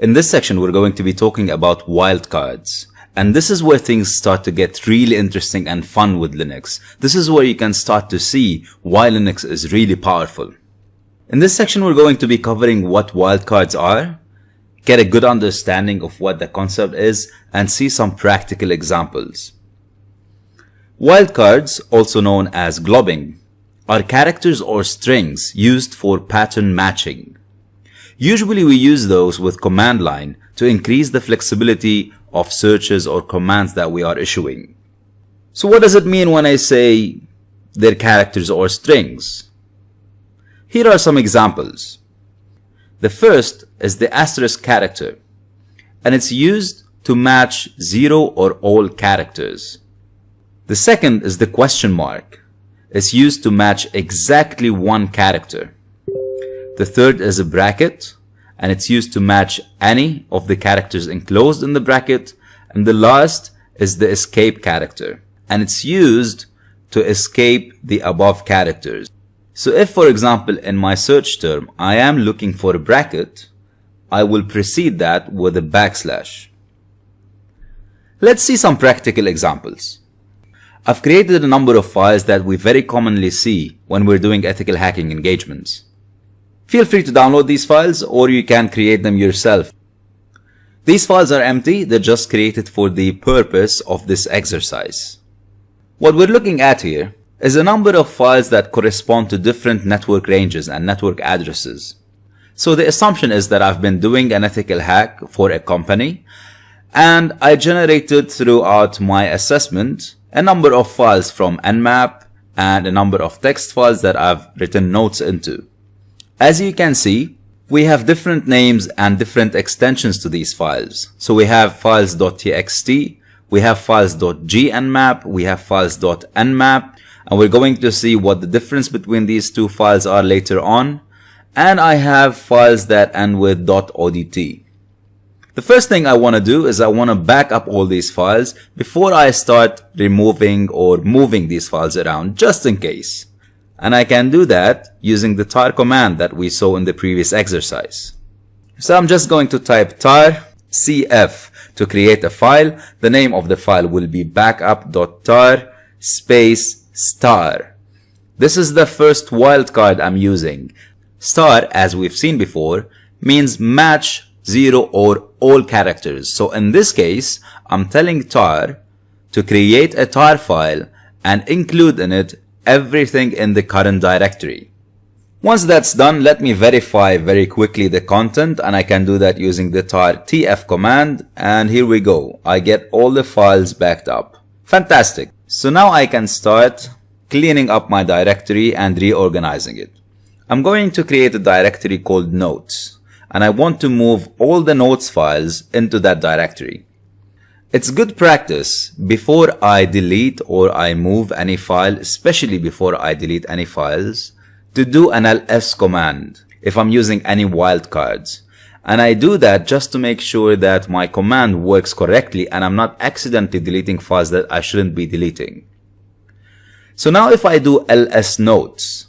In this section, we're going to be talking about wildcards. And this is where things start to get really interesting and fun with Linux. This is where you can start to see why Linux is really powerful. In this section, we're going to be covering what wildcards are, get a good understanding of what the concept is, and see some practical examples. Wildcards, also known as globbing, are characters or strings used for pattern matching. Usually we use those with command line to increase the flexibility of searches or commands that we are issuing. So what does it mean when I say they're characters or strings? Here are some examples. The first is the asterisk character, and it's used to match 0 or all characters. The second is the question mark. It's used to match exactly one character. The third is a bracket, and it's used to match any of the characters enclosed in the bracket. And the last is the escape character, and it's used to escape the above characters. So if, for example, in my search term, I am looking for a bracket, I will precede that with a backslash. Let's see some practical examples. I've created a number of files that we very commonly see when we're doing ethical hacking engagements. Feel free to download these files, or you can create them yourself. These files are empty, they're just created for the purpose of this exercise. What we're looking at here is a number of files that correspond to different network ranges and network addresses. So the assumption is that I've been doing an ethical hack for a company, and I generated throughout my assessment a number of files from Nmap and a number of text files that I've written notes into. As you can see, we have different names and different extensions to these files. So we have files.txt, we have files.gnmap, we have files.nmap, and we're going to see what the difference between these two files are later on. And I have files that end with .odt. The first thing I want to do is I want to back up all these files before I start removing or moving these files around, just in case. And I can do that using the tar command that we saw in the previous exercise. So I'm just going to type tar cf to create a file. The name of the file will be backup.tar space star. This is the first wildcard I'm using. Star, as we've seen before, means match 0 or all characters. So in this case, I'm telling tar to create a tar file and include in it everything in the current directory. Once that's done, let me verify very quickly the content, and I can do that using the tar tf command, and here we go. I get all the files backed up. Fantastic. So now I can start cleaning up my directory and reorganizing it. I'm going to create a directory called notes, and I want to move all the notes files into that directory. It's good practice before I delete or I move any file, especially before I delete any files, to do an ls command if I'm using any wildcards. And I do that just to make sure that my command works correctly and I'm not accidentally deleting files that I shouldn't be deleting. So now if I do ls notes,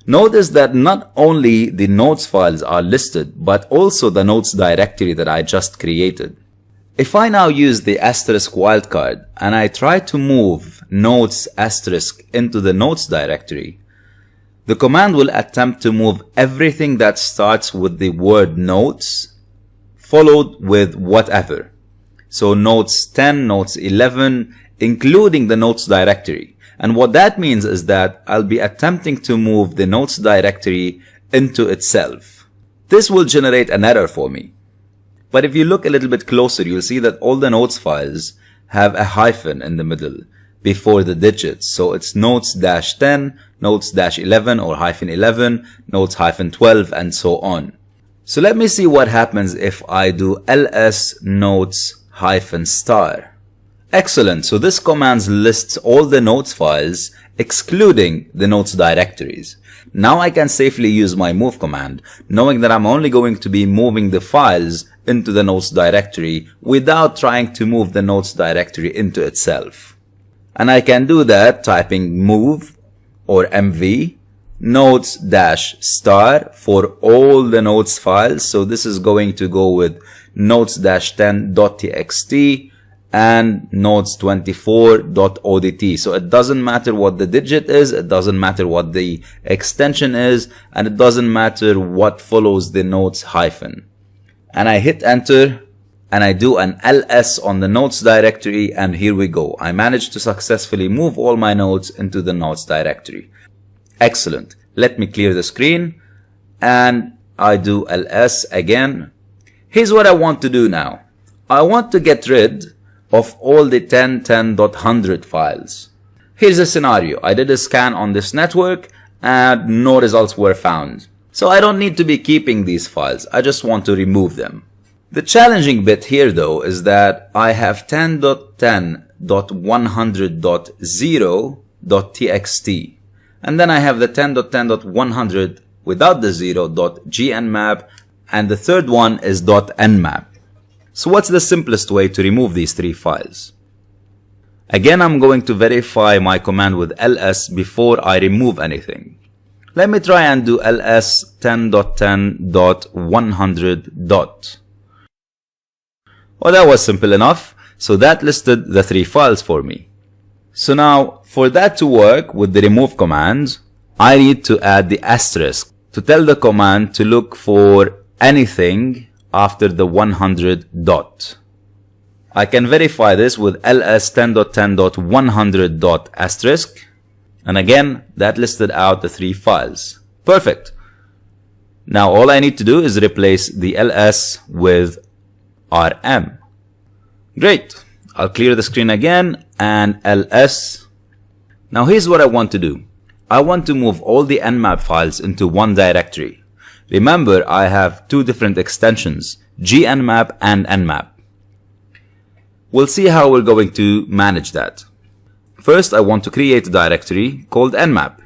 notice that not only the notes files are listed, but also the notes directory that I just created. If I now use the asterisk wildcard and I try to move notes asterisk into the notes directory, the command will attempt to move everything that starts with the word notes followed with whatever. So notes 10, notes 11, including the notes directory. And what that means is that I'll be attempting to move the notes directory into itself. This will generate an error for me. But if you look a little bit closer, you'll see that all the notes files have a hyphen in the middle before the digits. So it's notes-10, notes-11 or -11, notes-12, and so on. So let me see what happens if I do ls notes-star. Excellent. So this command lists all the notes files excluding the notes directories. Now I can safely use my move command, knowing that I'm only going to be moving the files into the notes directory without trying to move the notes directory into itself. And I can do that typing move or mv notes dash star for all the notes files. So this is going to go with notes dash 10.txt and notes 24.odt. So it doesn't matter what the digit is, it doesn't matter what the extension is, and it doesn't matter what follows the notes hyphen. And I hit enter and I do an ls on the notes directory, and here we go. I managed to successfully move all my notes into the notes directory. Excellent. Let me clear the screen and I do ls again. Here's what I want to do now. I want to get rid of all the 10.10.100 files. Here's a scenario. I did a scan on this network and no results were found. So I don't need to be keeping these files. I just want to remove them. The challenging bit here though is that I have 10.10.100.0.txt. And then I have the 10.10.100 without the 0.gnmap, and the third one is .nmap. So what's the simplest way to remove these three files? Again, I'm going to verify my command with ls before I remove anything. Let me try and do ls 10.10.100. Well, that was simple enough. So that listed the three files for me. So now, for that to work with the remove command, I need to add the asterisk to tell the command to look for anything after the 100 dot. I can verify this with ls 10.10.100 dot asterisk, and again that listed out the three files. Perfect. Now all I need to do is replace the ls with rm. Great. I'll clear the screen again and ls. Now here's what I want to do. I want to move all the nmap files into one directory. Remember, I have two different extensions, gnmap and nmap. We'll see how we're going to manage that. First, I want to create a directory called nmap.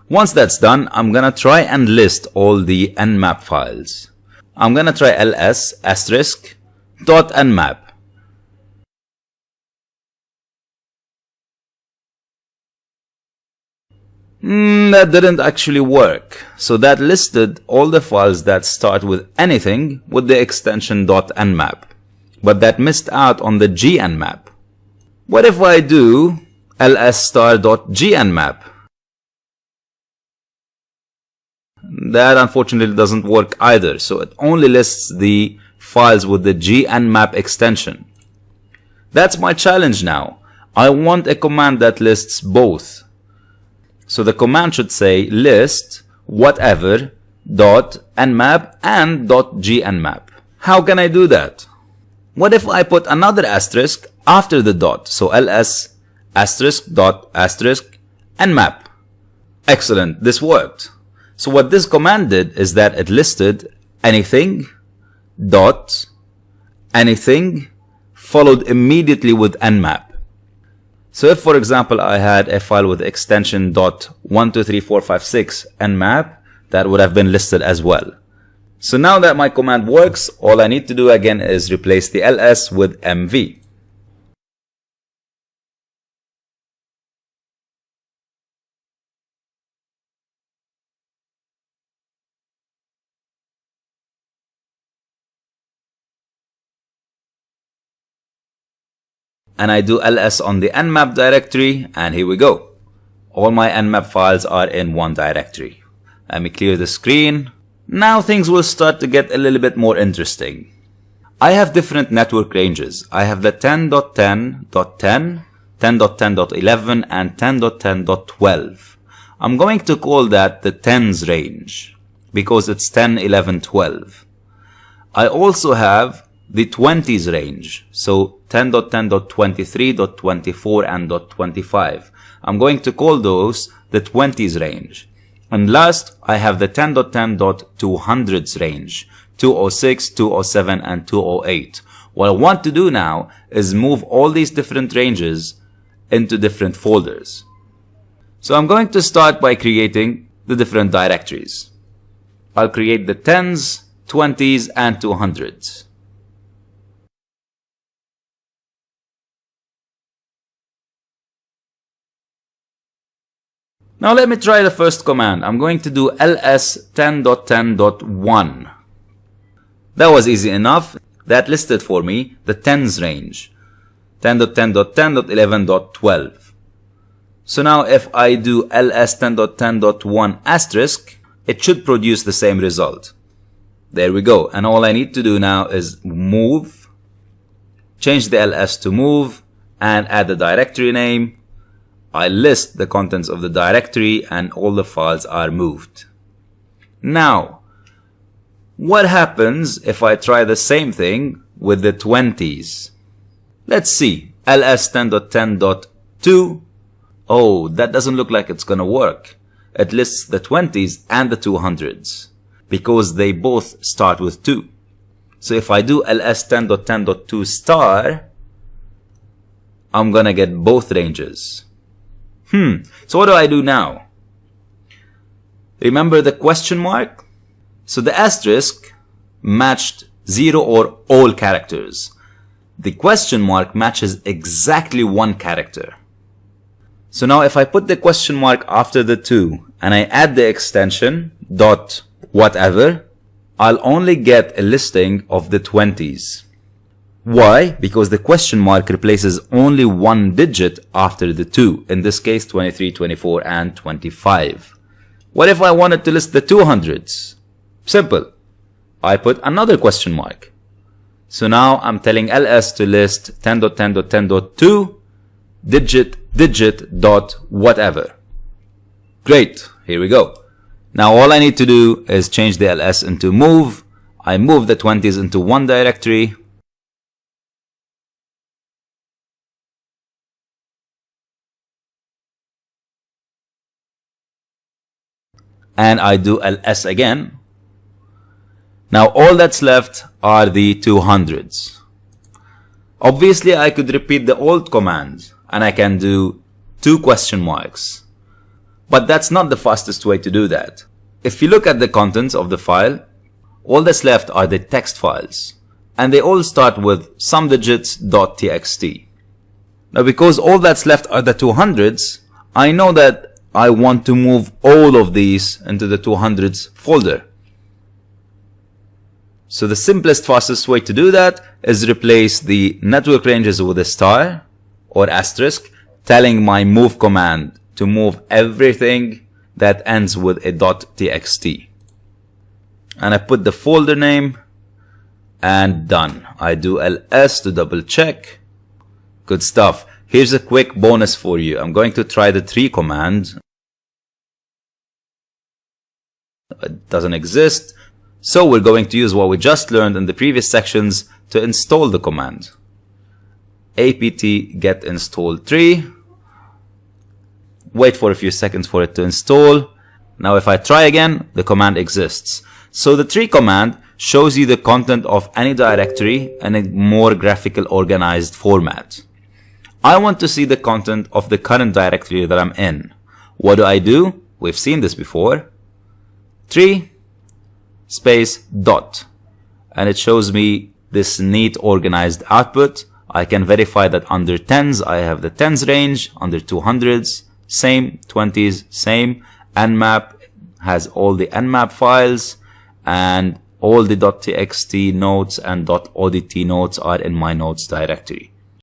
Once that's done, I'm gonna try and list all the nmap files. I'm gonna try ls asterisk dot nmap. That didn't actually work. So that listed all the files that start with anything with the extension .nmap. But that missed out on the gnmap. What if I do ls*.gnmap? That unfortunately doesn't work either. So it only lists the files with the gnmap extension. That's my challenge now. I want a command that lists both. So the command should say list whatever .nmap and .gnmap. How can I do that? What if I put another asterisk after the dot? So ls asterisk dot asterisk nmap. Excellent, this worked. So what this command did is that it listed anything dot anything followed immediately with nmap. So if, for example, I had a file with extension .123456 nmap, that would have been listed as well. So now that my command works, all I need to do again is replace the ls with mv. And I do ls on the nmap directory, and here we go. All my nmap files are in one directory. Let me clear the screen. Now things will start to get a little bit more interesting. I have different network ranges. I have the 10.10.10, 10.10.11, and 10.10.12. I'm going to call that the 10s range because it's 10, 11, 12. I also have the 20s range, so 10.10.23.24 and .25. I'm going to call those the 20s range. And last, I have the 10.10.200s range, 206, 207, and 208. What I want to do now is move all these different ranges into different folders. So I'm going to start by creating the different directories. I'll create the 10s, 20s, and 200s. Now let me try the first command. I'm going to do ls10.10.1. That was easy enough. That listed for me the tens range. 10.10.10.11.12. So now if I do ls10.10.1 asterisk, it should produce the same result. There we go. And all I need to do now is move, change the ls to move, and add the directory name. I list the contents of the directory and all the files are moved. Now, what happens if I try the same thing with the 20s? Let's see. ls10.10.2. Oh, that doesn't look like it's gonna work. It lists the 20s and the 200s because they both start with 2. So if I do ls10.10.2 star, I'm gonna get both ranges. So what do I do now? Remember the question mark? So the asterisk matched 0 or all characters. The question mark matches exactly one character. So now if I put the question mark after the 2 and I add the extension dot whatever, I'll only get a listing of the 20s. Why? Because the question mark replaces only one digit after the 2. In this case, 23, 24, and 25. What if I wanted to list the 200s? Simple. I put another question mark. So now I'm telling ls to list 10.10.10.2 digit dot whatever. Great. Here we go. Now all I need to do is change the ls into move. I move the 20s into one directory. And I do ls again. Now all that's left are the 200s. Obviously I could repeat the old command and I can do 2 question marks. But that's not the fastest way to do that. If you look at the contents of the file, all that's left are the text files. And they all start with somedigits.txt. Now because all that's left are the 200s, I know that I want to move all of these into the 200s folder. So the simplest, fastest way to do that is replace the network ranges with a star or asterisk, telling my move command to move everything that ends with a .txt. And I put the folder name and done. I do ls to double check. Good stuff. Here's a quick bonus for you. I'm going to try the tree command. It doesn't exist. So we're going to use what we just learned in the previous sections to install the command. apt get install tree. Wait for a few seconds for it to install. Now if I try again, the command exists. So the tree command shows you the content of any directory in a more graphical organized format. I want to see the content of the current directory that I'm in. What do? We've seen this before. Tree space dot, and it shows me this neat organized output. I can verify that under tens I have the tens range, under 200s same, 20s same, nmap has all the nmap files, and all the .txt nodes and .odt nodes are in my nodes directory.